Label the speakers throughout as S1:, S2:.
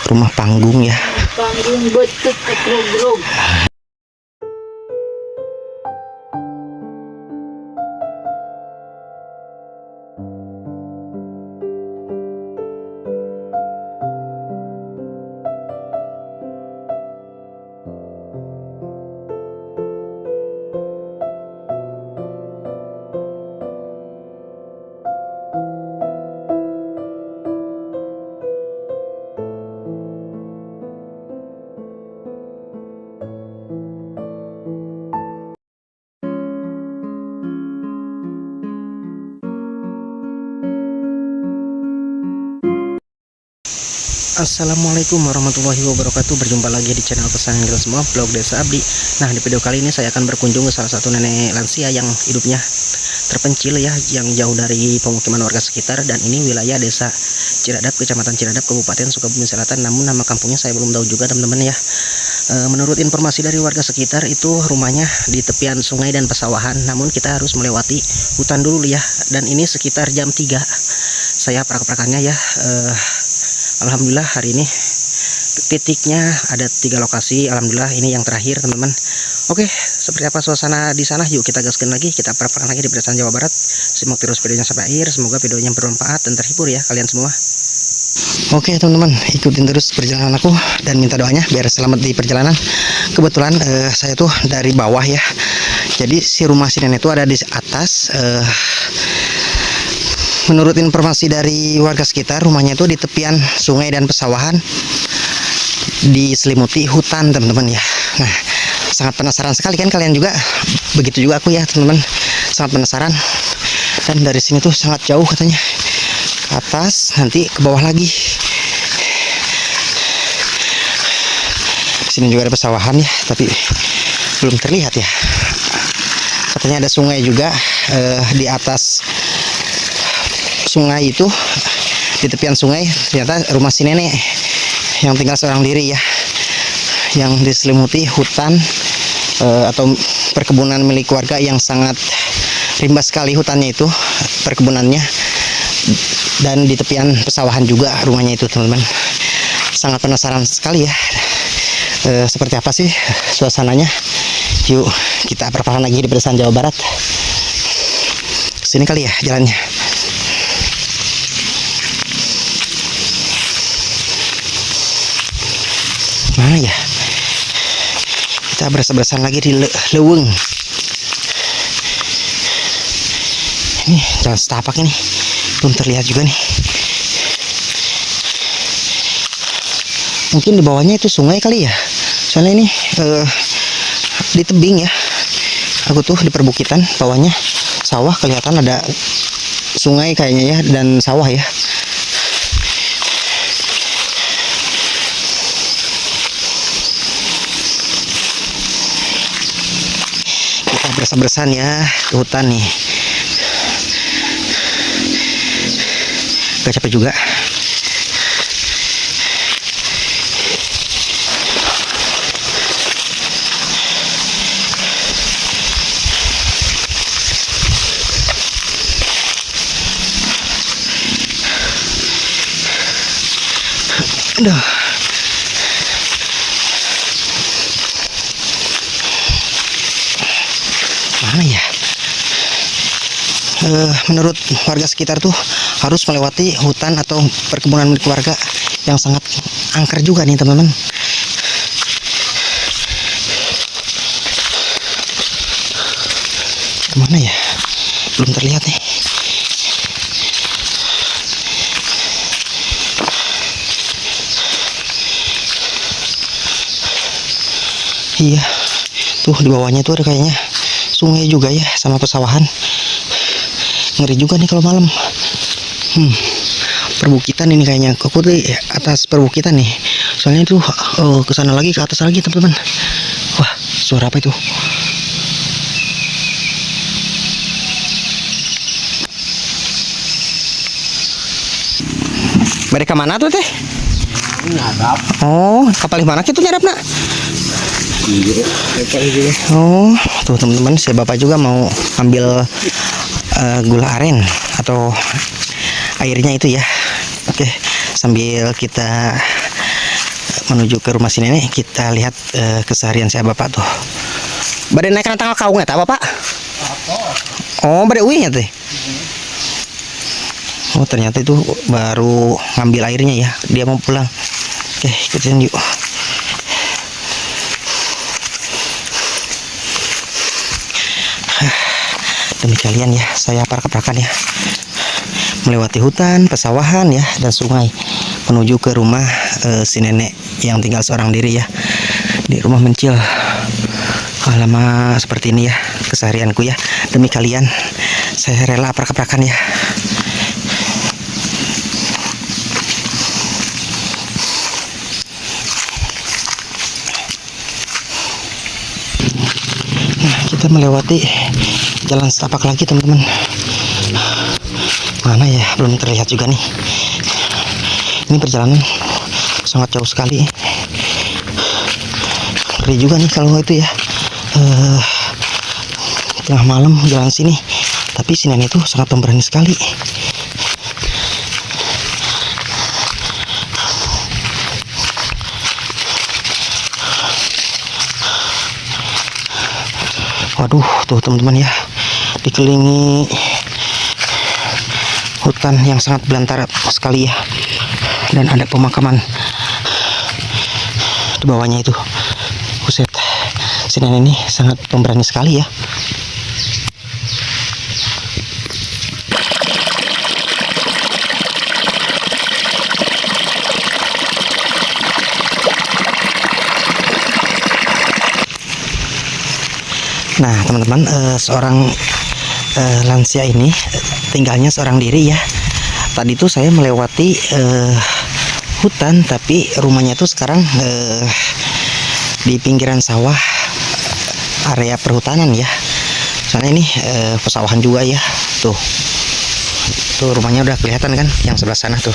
S1: rumah panggung ya.
S2: Panggung betul ketrog-trog.
S1: Assalamualaikum warahmatullahi wabarakatuh. Berjumpa lagi di channel kesayangan kita semua, vlog Desa Abdi. Nah, di video kali ini saya akan berkunjung ke salah satu nenek lansia yang hidupnya terpencil ya, yang jauh dari pemukiman warga sekitar. Dan ini wilayah Desa Ciradap, Kecamatan Ciradap, Kabupaten Sukabumi Selatan. Namun nama kampungnya saya belum tahu juga teman-teman ya. Menurut informasi dari warga sekitar, itu rumahnya di tepian sungai dan pesawahan. Namun kita harus melewati hutan dulu ya. Dan ini sekitar jam 3 saya prak-prakannya ya. Alhamdulillah hari ini titiknya ada 3 lokasi. Alhamdulillah ini yang terakhir teman-teman. Oke, seperti apa suasana di sana? Yuk kita gaskan lagi, kita prak lagi di pedesaan Jawa Barat. Simak terus videonya sampai akhir. Semoga videonya bermanfaat dan terhibur ya kalian semua. Oke teman-teman, ikutin terus perjalanan aku dan minta doanya biar selamat di perjalanan. Kebetulan saya tuh dari bawah ya. Jadi si rumah si nenek itu ada di atas. Menurut informasi dari warga sekitar, rumahnya itu di tepian sungai dan pesawahan, diselimuti hutan teman-teman ya. Nah, sangat penasaran sekali kan kalian juga? Begitu juga aku ya teman-teman, sangat penasaran. Dan dari sini tuh sangat jauh katanya, ke atas nanti ke bawah lagi. Sini juga ada pesawahan ya, tapi belum terlihat ya. Katanya ada sungai juga di atas sungai itu, di tepian sungai ternyata rumah si nenek yang tinggal seorang diri ya, yang diselimuti hutan atau perkebunan milik warga yang sangat rimba sekali hutannya itu, perkebunannya. Dan di tepian pesawahan juga rumahnya itu teman-teman. Sangat penasaran sekali ya, seperti apa sih suasananya. Yuk kita perlahan lagi di pedesaan Jawa Barat. Sini kali ya jalannya. Mana ya? Kita berasa-berasan lagi di Leweng. Ini jalan setapak ini, belum terlihat juga nih. Mungkin di bawahnya itu sungai kali ya. Soalnya ini di tebing ya. Aku tuh di perbukitan, bawahnya sawah, kelihatan ada sungai kayaknya ya, dan sawah ya. Berasa-berasan ya ke hutan nih. Gak capek juga. Aduh. Mana ya? Menurut warga sekitar tuh harus melewati hutan atau perkebunan milik warga yang sangat angker juga nih teman-teman. Kemana ya? Belum terlihat nih. Iya, tuh di bawahnya tuh ada kayaknya sungai juga ya, sama pesawahan. Ngeri juga nih kalau malam. Perbukitan ini kayaknya. Aku tuh atas perbukitan nih. Soalnya itu ke sana lagi, ke atas lagi teman-teman. Wah, suara apa itu? Mereka mana tuh teh? Oh, kapal mana itu nyadap nak? Oh, tuh teman-teman, si bapak juga mau ambil gula aren atau airnya itu ya. Oke, sambil kita menuju ke rumah si nenek. Kita lihat keseharian saya bapak tuh. Bade naik tanggal kau nggak tahu bapak? Oh, bade uinya teh. Oh, ternyata itu baru ngambil airnya ya. Dia mau pulang. Oke, ikutin yuk. Demi kalian ya, saya parak-parakan ya, melewati hutan, pesawahan ya, dan sungai menuju ke rumah si nenek yang tinggal seorang diri ya, di rumah mencil. Lama seperti ini ya keseharianku ya, demi kalian saya rela parak-parakan ya. Nah, kita melewati jalan setapak lagi teman-teman. Mana ya, belum terlihat juga nih. Ini perjalanan sangat jauh sekali. Ngeri juga nih kalau itu ya, tengah malam jalan sini. Tapi si nenek itu sangat pemberani sekali. Waduh, tuh teman-teman ya, dikelilingi hutan yang sangat belantara sekali ya, dan ada pemakaman di bawahnya itu. Buset, si nenek ini sangat pemberani sekali ya. Nah teman-teman, seorang lansia ini tinggalnya seorang diri ya. Tadi tuh saya melewati hutan, tapi rumahnya tuh sekarang di pinggiran sawah, area perhutanan ya. Soalnya ini pesawahan juga ya. Tuh rumahnya udah kelihatan kan, yang sebelah sana tuh.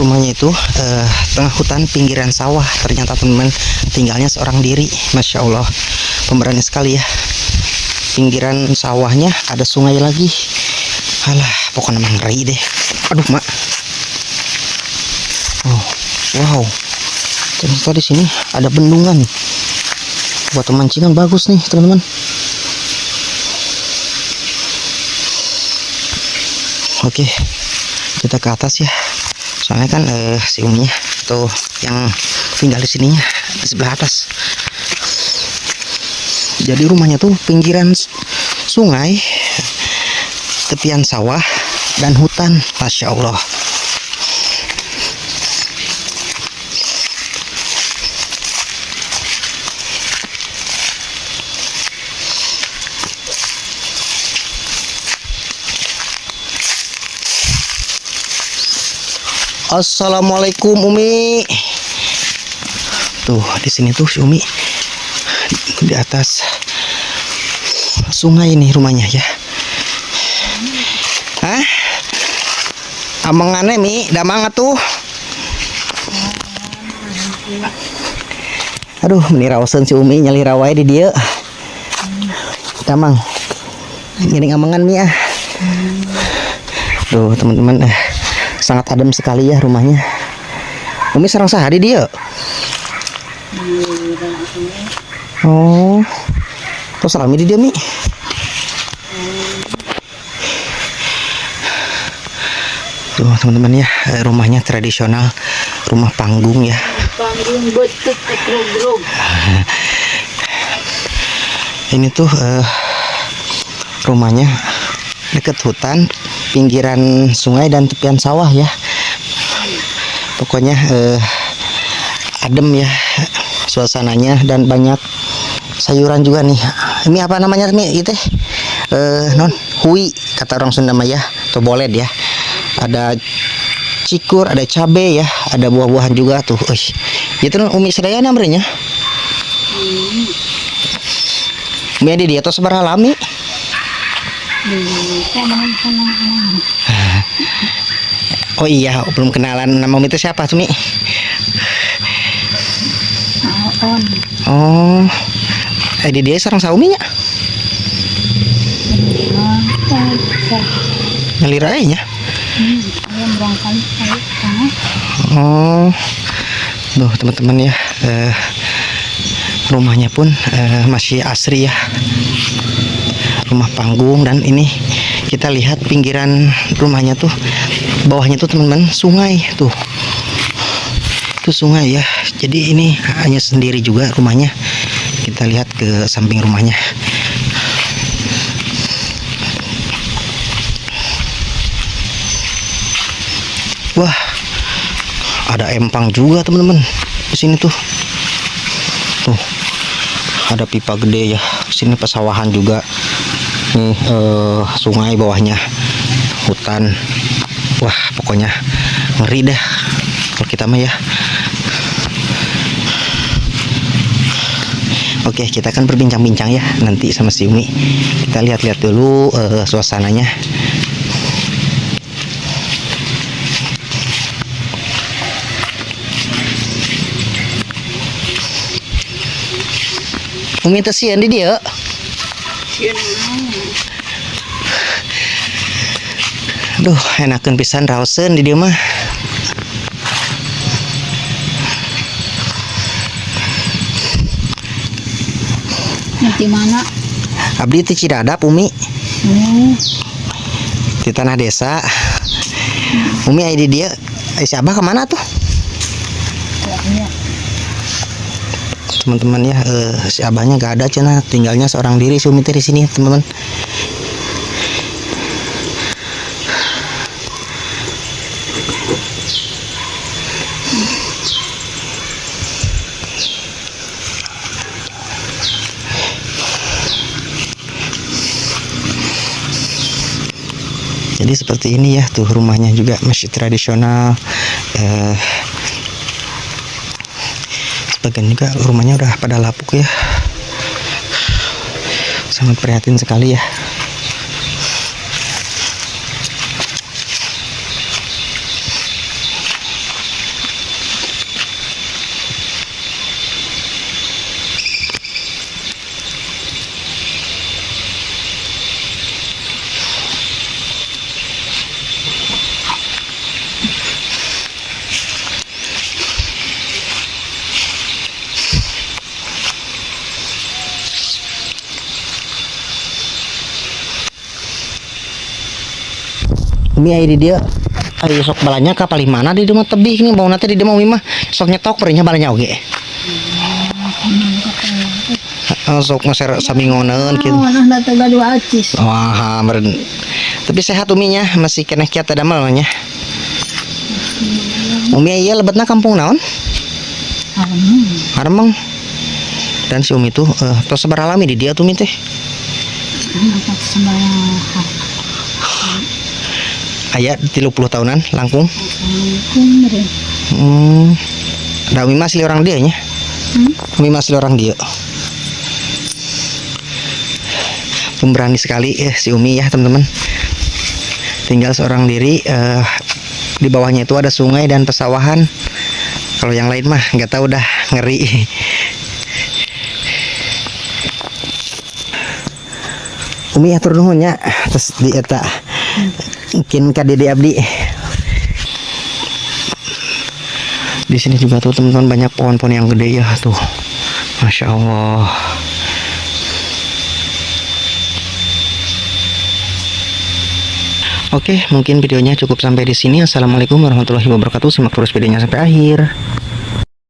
S1: Rumahnya itu tengah hutan pinggiran sawah. Ternyata teman-teman tinggalnya seorang diri. Masya Allah, pemberani sekali ya. Pinggiran sawahnya ada sungai lagi. Alah, pokoknya emang ngeri deh. Aduh mak. Oh, wow. Ternyata di sini ada bendungan. Buat pemancingan bagus nih teman-teman. Oke, kita ke atas ya. Soalnya kan si uminya tuh yang tinggal di sininya di sebelah atas. Jadi rumahnya tuh pinggiran sungai, tepian sawah dan hutan. Masya Allah. Assalamualaikum Umi. Tuh di sini tuh si Umi di atas sungai ini rumahnya ya. Hah? Amangannya Mi, damang tuh. Aduh, menirawasan si Umi nyali rawai di dia. Damang. Gini amangan Mi ah. Tuh teman-teman, sangat adem sekali ya rumahnya. Umi sarang sehari dia. Oh, tuh salami di dia Mi. Tuh teman-teman ya, rumahnya tradisional, rumah panggung ya.
S2: Panggung butut kegrog-grog.
S1: Ini tuh rumahnya dekat hutan, pinggiran sungai dan tepian sawah ya. Pokoknya adem ya suasananya, dan banyak sayuran juga nih. Ini apa namanya Mi? Itu non hui kata orang Sunda mah ya, atau boled ya. Ada cikur, ada cabe ya, ada buah-buahan juga tuh. Itu Umi sedaya namanya. Umi ada di atas seberapa lami? Oh iya, belum kenalan. Nama Umi itu siapa, Sumi?
S2: nonton.
S1: Oh, di dia sarang sauminya
S2: Nonton.
S1: ngalir aja.
S2: Ayam berangkali kali tengah.
S1: Oh, tuh teman-teman ya, rumahnya pun masih asri ya, rumah panggung. Dan ini kita lihat pinggiran rumahnya tuh, bawahnya tuh teman-teman sungai tuh, itu sungai ya. Jadi ini hanya sendiri juga rumahnya. Kita lihat ke samping rumahnya. Wah, ada empang juga teman-teman di sini tuh. Tuh, ada pipa gede ya. Sini pesawahan juga. Nih sungai bawahnya, hutan. Wah, pokoknya ngeri dah kalau kita mah ya. Oke, kita akan berbincang-bincang ya nanti sama si Umi. Kita lihat-lihat dulu suasananya. Umi tesian di dia. Duh, enakeun pisan raoseun di dia mah.
S2: Di mana?
S1: Abdi di Cidadap, Umi. Di tanah desa. Umi aya di dia. Si Abah kemana tuh? Teman-teman ya, si Abahnya gak ada cenah, tinggalnya seorang diri si Umi teh di sini, teman-teman. Jadi seperti ini ya, tuh rumahnya juga masih tradisional. Sebagian juga rumahnya udah pada lapuk ya. Sangat prihatin sekali ya. Umi aya di dia. Ayo sok balanya ka paling mana di rumah tebih nih, bau nanti di dia mau mah sok nyetok berinya balanya oge. Sok ngeser samingoneun kitu.
S2: Nah datang dua acis.
S1: Wah, meren. Tapi sehat Uminya, masih kena kiat damel nya. Umi ieu lebetna kampung naon? Harmeng. Dan si Umi tuh tos sabaraha lami di dia tuh Umi teh? Aya 30 tahunan langkung. Da Umi masih orang dia nya. Umi masih orang dia. Pemberani sekali ya si Umi ya teman-teman. Tinggal seorang diri, di bawahnya itu ada sungai dan pesawahan. Kalau yang lain mah nggak tahu dah, ngeri. Umi atur nuhun nya, terus di eta mungkin ka Dede Abdi. Di sini juga tuh teman-teman banyak pohon-pohon yang gede ya tuh. Masya Allah. Oke, mungkin videonya cukup sampai di sini. Assalamualaikum warahmatullahi wabarakatuh. Simak terus videonya sampai akhir.